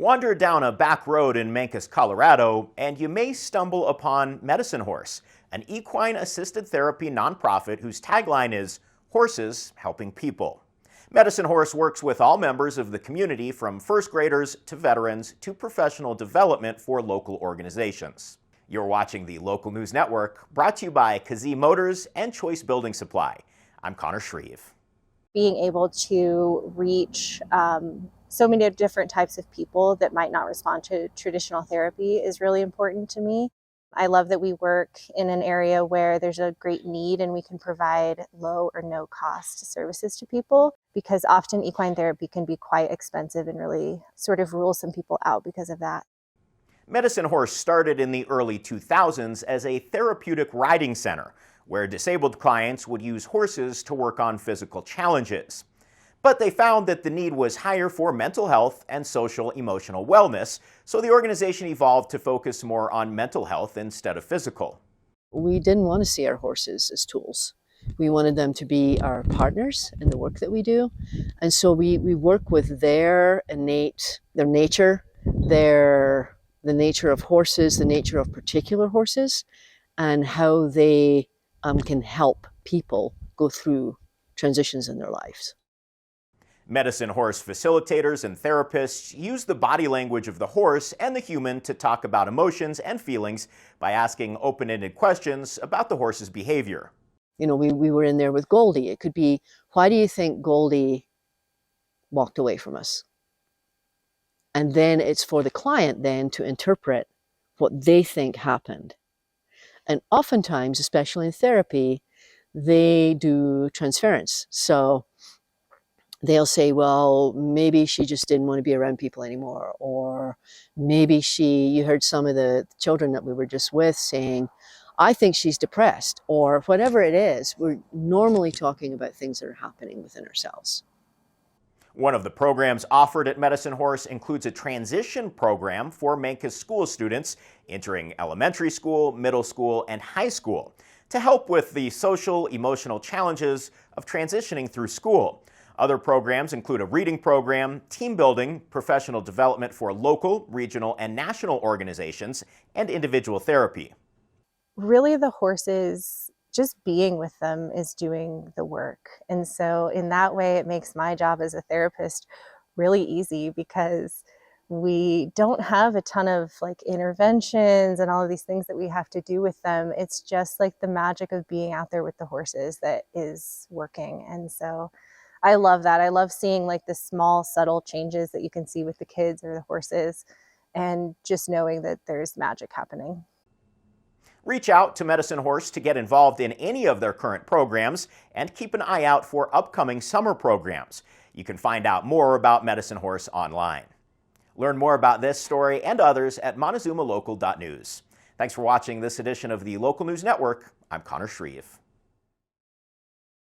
Wander down a back road in Mancos, Colorado, and you may stumble upon Medicine Horse, an equine assisted therapy nonprofit whose tagline is "Horses Helping People." Medicine Horse works with all members of the community, from first graders to veterans to professional development for local organizations. You're watching the Local News Network, brought to you by Kazee Motors and Choice Building Supply. I'm Connor Shreve. Being able to reach so many different types of people that might not respond to traditional therapy is really important to me. I love that we work in an area where there's a great need and we can provide low or no cost services to people, because often equine therapy can be quite expensive and really sort of rule some people out because of that. Medicine Horse started in the early 2000s as a therapeutic riding center where disabled clients would use horses to work on physical challenges. But they found that the need was higher for mental health and social emotional wellness, so the organization evolved to focus more on mental health instead of physical. We didn't want to see our horses as tools. We wanted them to be our partners in the work that we do. And so we work with their nature, the nature of horses, the nature of particular horses, and how they can help people go through transitions in their lives. Medicine Horse facilitators and therapists use the body language of the horse and the human to talk about emotions and feelings by asking open-ended questions about the horse's behavior. You know, we were in there with Goldie. It could be, why do you think Goldie walked away from us? And then it's for the client then to interpret what they think happened. And oftentimes, especially in therapy, they do transference. So they'll say, well, maybe she just didn't want to be around people anymore. Or maybe you heard some of the children that we were just with saying, I think she's depressed, or whatever it is. We're normally talking about things that are happening within ourselves. One of the programs offered at Medicine Horse includes a transition program for Mancos school students entering elementary school, middle school, and high school to help with the social, emotional challenges of transitioning through school. Other programs include a reading program, team building, professional development for local, regional, and national organizations, and individual therapy. Really, the horses, just being with them is doing the work. And so in that way, it makes my job as a therapist really easy, because we don't have a ton of interventions and all of these things that we have to do with them. It's just the magic of being out there with the horses that is working. And so I love that. I love seeing the small, subtle changes that you can see with the kids or the horses, and just knowing that there's magic happening. Reach out to Medicine Horse to get involved in any of their current programs, and keep an eye out for upcoming summer programs. You can find out more about Medicine Horse online. Learn more about this story and others at montezumalocal.news. Thanks for watching this edition of the Local News Network. I'm Connor Shreve.